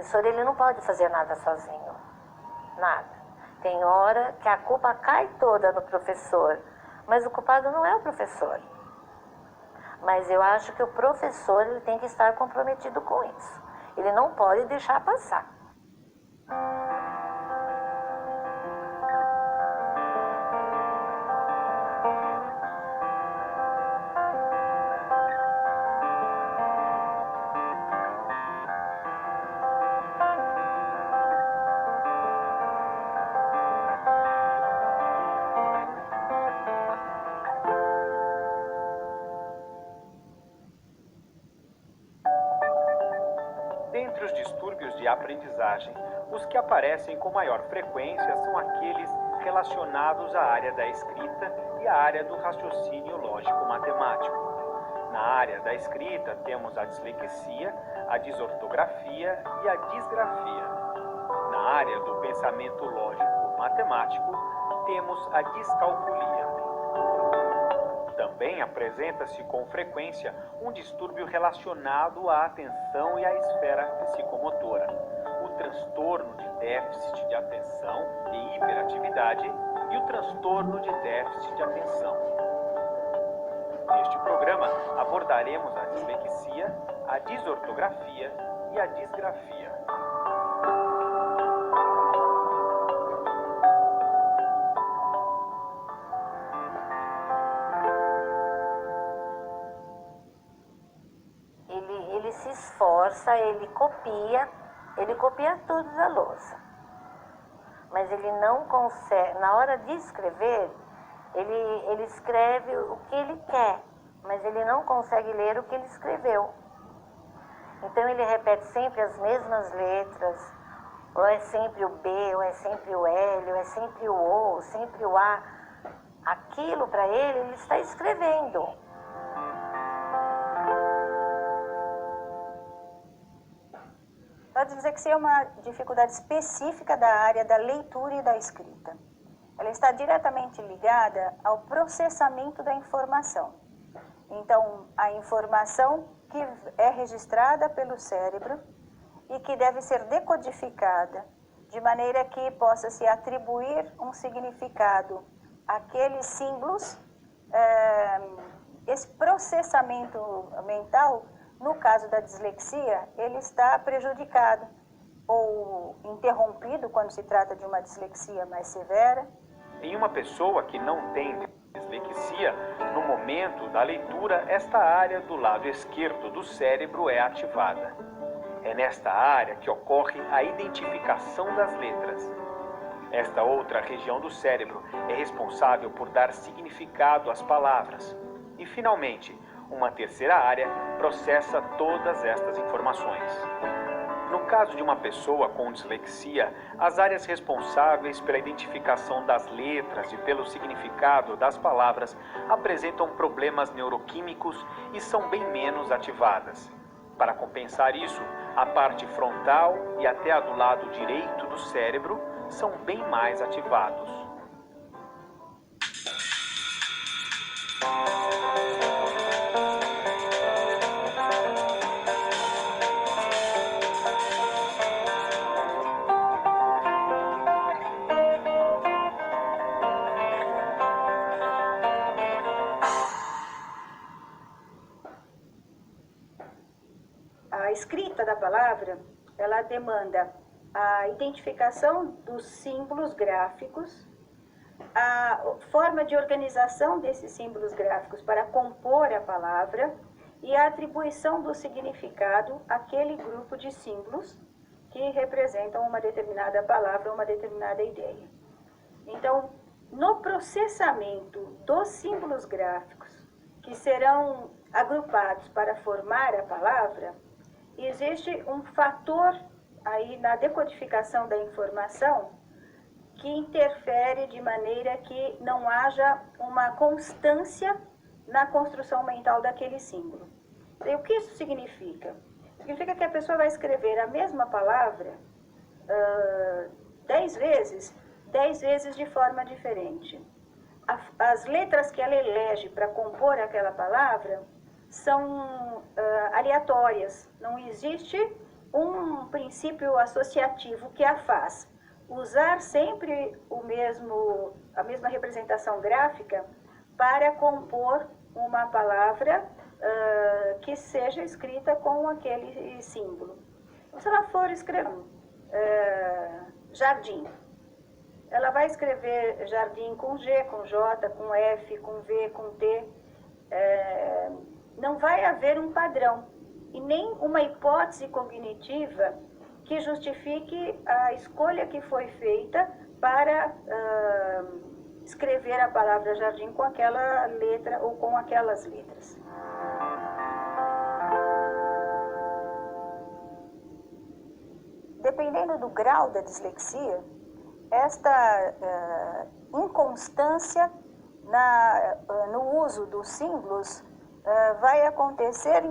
professor, ele não pode fazer nada sozinho. Nada. Tem hora que a culpa cai toda no professor, mas o culpado não é o professor. Mas eu acho que o professor ele tem que estar comprometido com isso. Ele não pode deixar passar. Dentre os distúrbios de aprendizagem, os que aparecem com maior frequência são aqueles relacionados à área da escrita e à área do raciocínio lógico-matemático. Na área da escrita temos a dislexia, a desortografia e a disgrafia. Na área do pensamento lógico-matemático temos a descalculia. Também apresenta-se com frequência um distúrbio relacionado à atenção e à esfera psicomotora, o transtorno de déficit de atenção e hiperatividade e o transtorno de déficit de atenção. Neste programa abordaremos a dislexia, a desortografia e a disgrafia. Ele se esforça, ele copia tudo da lousa. Mas ele não consegue, na hora de escrever, ele escreve o que ele quer, mas ele não consegue ler o que ele escreveu. Então ele repete sempre as mesmas letras, ou é sempre o B, ou é sempre o L, ou é sempre o O, ou sempre o A. Aquilo para ele está escrevendo. A dislexia é uma dificuldade específica da área da leitura e da escrita. Ela está diretamente ligada ao processamento da informação. Então, a informação que é registrada pelo cérebro e que deve ser decodificada de maneira que possa se atribuir um significado àqueles símbolos, esse processamento mental, no caso da dislexia, ele está prejudicado ou interrompido quando se trata de uma dislexia mais severa. Em uma pessoa que não tem dislexia, no momento da leitura, esta área do lado esquerdo do cérebro é ativada. É nesta área que ocorre a identificação das letras. Esta outra região do cérebro é responsável por dar significado às palavras. E, finalmente, uma terceira área processa todas estas informações. No caso de uma pessoa com dislexia, as áreas responsáveis pela identificação das letras e pelo significado das palavras apresentam problemas neuroquímicos e são bem menos ativadas. Para compensar isso, a parte frontal e até a do lado direito do cérebro são bem mais ativados. A escrita da palavra, ela demanda a identificação dos símbolos gráficos, a forma de organização desses símbolos gráficos para compor a palavra e a atribuição do significado àquele grupo de símbolos que representam uma determinada palavra ou uma determinada ideia. Então, no processamento dos símbolos gráficos que serão agrupados para formar a palavra, existe um fator aí na decodificação da informação que interfere de maneira que não haja uma constância na construção mental daquele símbolo. E o que isso significa? Significa que a pessoa vai escrever a mesma palavra 10 vezes de forma diferente. As letras que ela elege para compor aquela palavra são aleatórias. Não existe um princípio associativo que a faz usar sempre a mesma representação gráfica para compor uma palavra que seja escrita com aquele símbolo. Então, se ela for escrever jardim, ela vai escrever jardim com G, com J, com F, com V, com T. Não vai haver um padrão e nem uma hipótese cognitiva que justifique a escolha que foi feita para escrever a palavra jardim com aquela letra ou com aquelas letras. Dependendo do grau da dislexia, esta inconstância no uso dos símbolos vai acontecer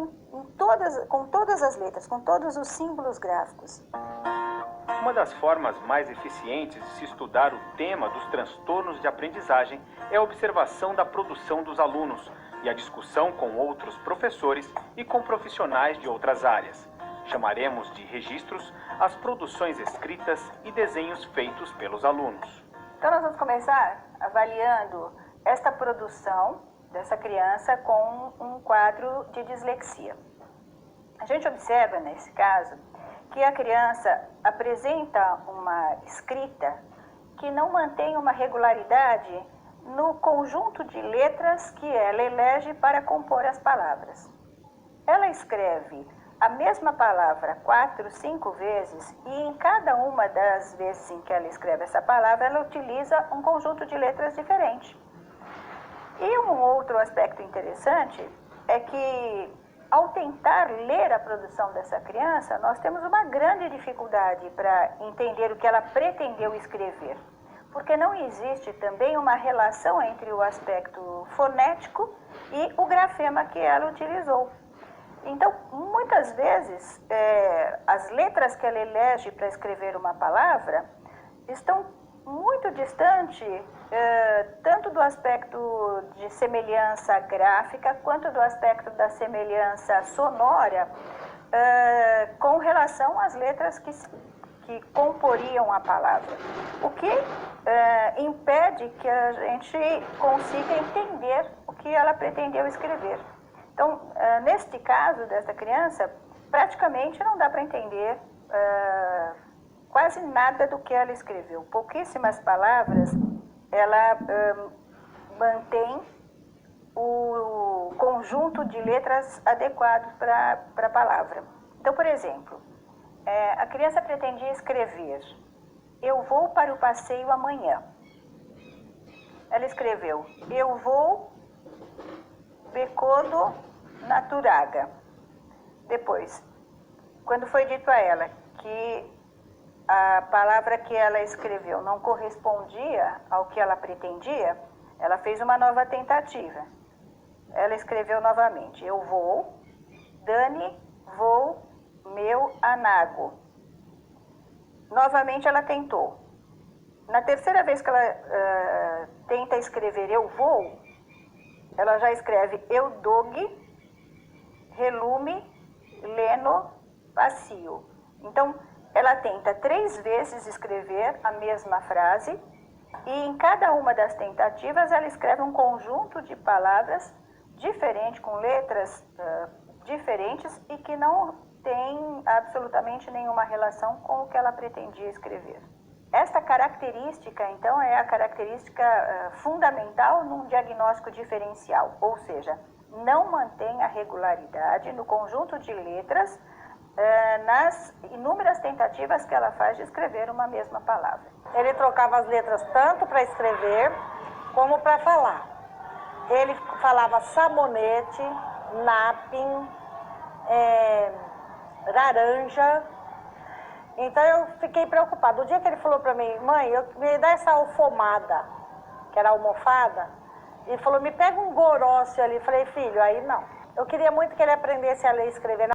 com todas as letras, com todos os símbolos gráficos. Uma das formas mais eficientes de se estudar o tema dos transtornos de aprendizagem é a observação da produção dos alunos e a discussão com outros professores e com profissionais de outras áreas. Chamaremos de registros as produções escritas e desenhos feitos pelos alunos. Então nós vamos começar avaliando esta produção dessa criança com um quadro de dislexia. A gente observa, nesse caso, que a criança apresenta uma escrita que não mantém uma regularidade no conjunto de letras que ela elege para compor as palavras. Ela escreve a mesma palavra 4, 5 vezes e em cada uma das vezes em que ela escreve essa palavra, ela utiliza um conjunto de letras diferente. E um outro aspecto interessante é que, ao tentar ler a produção dessa criança, nós temos uma grande dificuldade para entender o que ela pretendeu escrever, porque não existe também uma relação entre o aspecto fonético e o grafema que ela utilizou. Então, muitas vezes, as letras que ela elege para escrever uma palavra estão muito distante tanto do aspecto de semelhança gráfica quanto do aspecto da semelhança sonora com relação às letras que comporiam a palavra, o que impede que a gente consiga entender o que ela pretendeu escrever. Então, neste caso dessa criança, praticamente não dá para entender quase nada do que ela escreveu. Pouquíssimas palavras ela mantém o conjunto de letras adequados para a palavra. Então, por exemplo, a criança pretendia escrever: eu vou para o passeio amanhã. Ela escreveu: eu vou Becodo Naturaga. Depois, quando foi dito a ela que a palavra que ela escreveu não correspondia ao que ela pretendia, ela fez uma nova tentativa. Ela escreveu novamente: eu vou, Dani, vou, meu anago. Novamente ela tentou. Na terceira vez que ela tenta escrever eu vou, ela já escreve eu dog, relume, leno, passeio. Então, ela tenta 3 vezes escrever a mesma frase e em cada uma das tentativas ela escreve um conjunto de palavras diferentes, com letras diferentes e que não tem absolutamente nenhuma relação com o que ela pretendia escrever. Esta característica, então, é a característica fundamental num diagnóstico diferencial, ou seja, não mantém a regularidade no conjunto de letras nas inúmeras tentativas que ela faz de escrever uma mesma palavra. Ele trocava as letras tanto para escrever como para falar. Ele falava sabonete, napim, laranja. Então eu fiquei preocupada. O dia que ele falou para mim: mãe, me dá essa alfomada, que era almofada, e falou: me pega um gorócio ali. Eu falei: filho, aí não. Eu queria muito que ele aprendesse a ler e escrever.